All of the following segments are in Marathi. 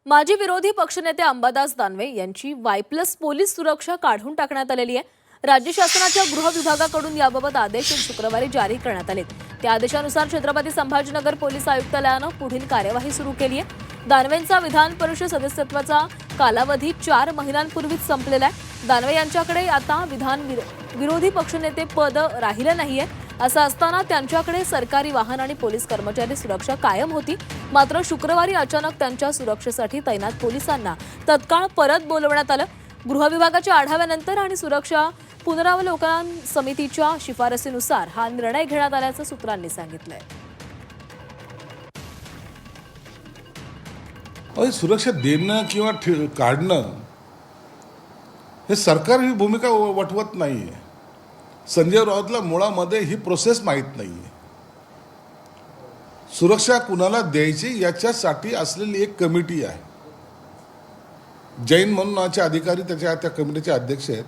माजी विरोधी पक्षनेते अंबादास दानवे यांची वाय+ पोलीस सुरक्षा काढून टाकण्यात आलेली आहे। राज्य शासनाच्या गृह विभागाकडून याबाबत आदेश शुक्रवारी जारी करण्यात आले। त्या आदेशानुसार छत्रपती संभाजीनगर पोलीस आयुक्तालयाने पुढील कार्यवाही सुरू केली आहे। दानवेंचा विधान परिषद सदस्यत्वाचा कालावधी 4 महिन्यांपूर्वीच संपलेला आहे। दानवे यांच्याकडे आता विरोधी पक्षनेते पद राहिलं नाहीये। असं असताना त्यांच्याकडे सरकारी वाहन आणि पोलीस कर्मचारी सुरक्षा कायम होती। मात्र शुक्रवारी अचानक त्यांच्या सुरक्षेसाठी तैनात पोलिसांना तत्काळ परत बोलवण्यात आलं। गृह विभागाच्या आढाव्यानंतर आणि सुरक्षा पुनरावलोकन समितीच्या शिफारसीनुसार हा निर्णय घेण्यात आल्याचं सूत्रांनी सांगितलंय। सुरक्षा देणं किंवा काढणं हे सरकार ही भूमिका वठवत नाहीये। संजय राऊतला मुळामध्ये ही प्रोसेस माहीत नाहीये। सुरक्षा कुणाला द्यायची याच्यासाठी असलेली एक कमिटी आहे। जैन म्हणून नावाचे अधिकारी त्या कमिटीचे अध्यक्ष आहेत।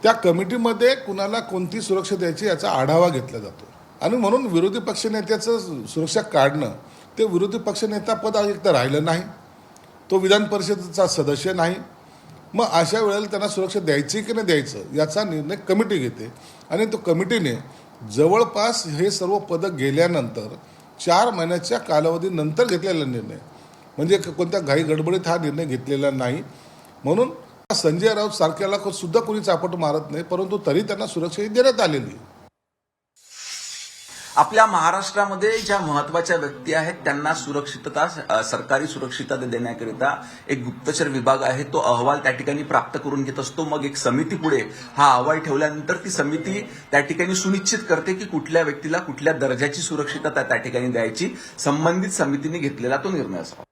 त्या कमिटीमध्ये कुणाला कोणती सुरक्षा द्यायची याचा आढावा घेतला जातो आणि म्हणून विरोधी पक्षनेत्याचं सुरक्षा काढणं, ते विरोधी पक्षनेता पद एक तर राहिलं नाही, तो विधान परिषदेचा सदस्य नाही। मग अशा वेळेला त्यांना सुरक्षा द्यायची की नाही द्यायचं याचा निर्णय कमिटी घेते आणि तो कमिटीने जवळपास हे सर्व पदं गेल्यानंतर 4 महिन्याच्या कालावधीनंतर घेतलेला निर्णय, म्हणजे कोणत्या घाई गडबडीत हा निर्णय घेतलेला नाही। म्हणून संजय राऊत सारख्याला सुद्धा कोणी चापट मारत नाही, परंतु तरी त्यांना सुरक्षा देण्यात आलेली। आपल्या महाराष्ट्रामध्ये ज्या महत्वाच्या व्यक्ती आहेत त्यांना सुरक्षितता, सरकारी सुरक्षितता देण्याकरिता एक गुप्तचर विभाग आहे, तो अहवाल त्या ठिकाणी प्राप्त करून घेत असतो। मग एक समिती पुढे हा अहवाल ठेवल्यानंतर ती समिती त्या ठिकाणी सुनिश्चित करते की कुठल्या व्यक्तीला कुठल्या दर्जाची सुरक्षितता त्या ठिकाणी द्यायची, संबंधित समितीने घेतलेला तो निर्णय असावा।